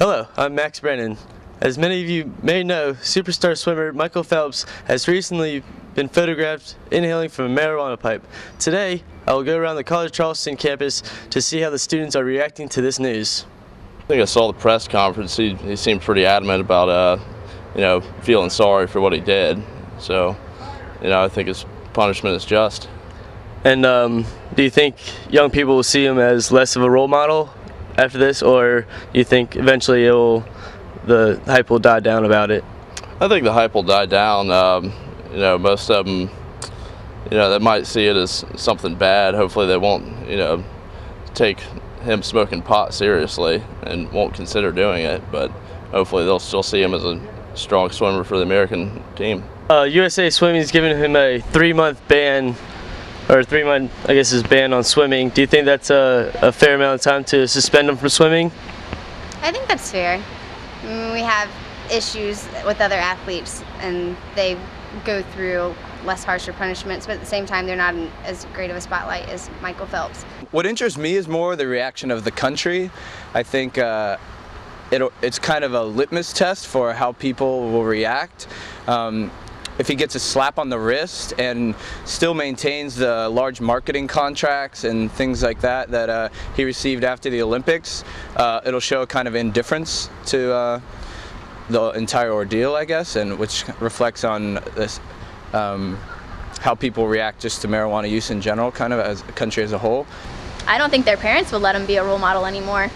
Hello, I'm Max Brennan. As many of you may know, superstar swimmer Michael Phelps has recently been photographed inhaling from a marijuana pipe. Today, I will go around the College Charleston campus to see how the students are reacting to this news. I think I saw the press conference. He seemed pretty adamant about, feeling sorry for what he did. So, I think his punishment is just. And do you think young people will see him as less of a role model after this, or you think eventually the hype will die down about it? I think the hype will die down. Most of them, they might see it as something bad. Hopefully they won't, take him smoking pot seriously and won't consider doing it, but hopefully they'll still see him as a strong swimmer for the American team. USA Swimming is giving him a 3-month ban, or 3-month, I guess, is ban on swimming. Do you think that's a fair amount of time to suspend him from swimming? I think that's fair. We have issues with other athletes and they go through less harsher punishments, but at the same time they're not in as great of a spotlight as Michael Phelps. What interests me is more the reaction of the country. I think it's kind of a litmus test for how people will react. If he gets a slap on the wrist and still maintains the large marketing contracts and things like that he received after the Olympics, it'll show a kind of indifference to the entire ordeal, I guess, and which reflects on this how people react just to marijuana use in general, kind of as a country as a whole. I don't think their parents would let him be a role model anymore.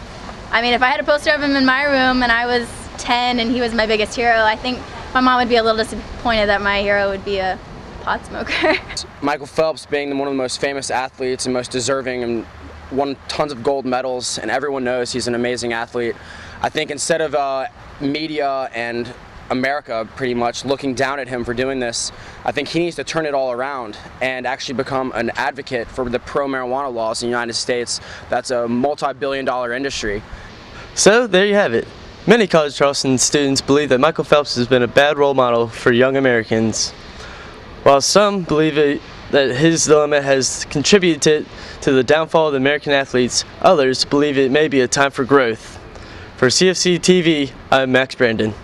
I mean, if I had a poster of him in my room and I was 10 and he was my biggest hero, I think my mom would be a little disappointed that my hero would be a pot smoker. Michael Phelps being one of the most famous athletes and most deserving and won tons of gold medals, and everyone knows he's an amazing athlete. I think instead of media and America pretty much looking down at him for doing this, I think he needs to turn it all around and actually become an advocate for the pro-marijuana laws in the United States. That's a multi-billion-dollar industry. So there you have it. Many College Charleston students believe that Michael Phelps has been a bad role model for young Americans, while some believe that his dilemma has contributed to the downfall of the American athletes. Others believe it may be a time for growth. For CFC TV, I'm Max Brandon.